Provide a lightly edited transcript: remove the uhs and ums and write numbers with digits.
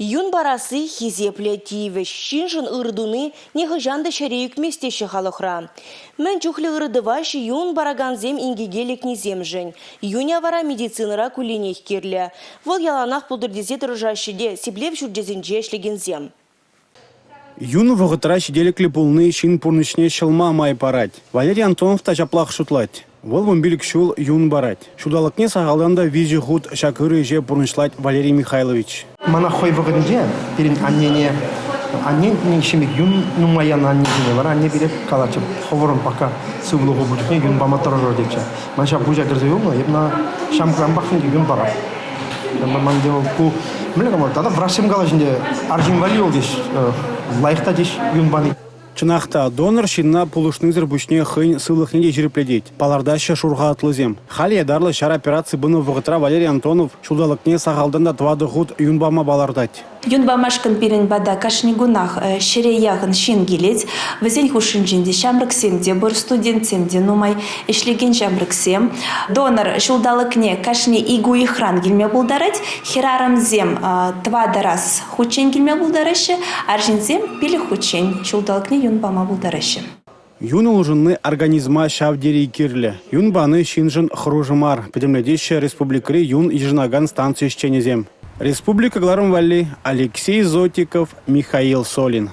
Юн барасы хизепле тиве, шинжын ырдуны нехыжанды шарейк местеші халықра. Мен чухлі ырдываш юн бараганзем ингегелек неземжен. Юня вара медицинара кулинех керлі. Вол яланах пулдырдезет рыжашыде сиплеп жүрдезінже шлегензем. Юн вғытра шиделеклі пулны шин пурнышне шылма май парать. Валерий Антонов та жаплақ шутлать. Вол вымбилік шул юн барать. Шудалықне сағаланда визи худ шакыры же пурнышлать Валерий Михайлович. Мана хой вғырынже, перен аннене, аннен шемек юн нумаян аннене бар, анне береп калачып, ховорын пока сывлығы бұжықне юн бама тұрыр депче. Манша бұжа кірзе юн, ебна шамкран бақын юн барап. Ман деу ку, мілігім ор, тада врашым калашынде аржин вали ол деш, лайықта деш юн баны. Чынақта донор шинна пулышнызыр бүшне хын сылықнеде жүріпледейд. Палардаща шурға атлызем. Хали ядарлы шар операции бұны вғытра Валерий Антонов шудалықне сағалданда твады худ юнбама балардать. Юнбамашкан пирен бада кашнигунах шереягын шин гилец, везень хушинжинде шамрыксемде бір студентсемде нумай эшлеген шамрыксем. Донор шулдалыкне кашни игу ихран гилме булдарать, хирарамзем твады раз хучен гилме булдарышы, аржинзем пили хучен шулдалыкне юнбама булдарышы. Юн улжынны организма шавдери кирлі. Юн баны шинжын хружымар. Педемледеща республикари юн ежнаган станцию щенезем. Республика Гларым Валли, Алексей Зотиков, Михаил Солин.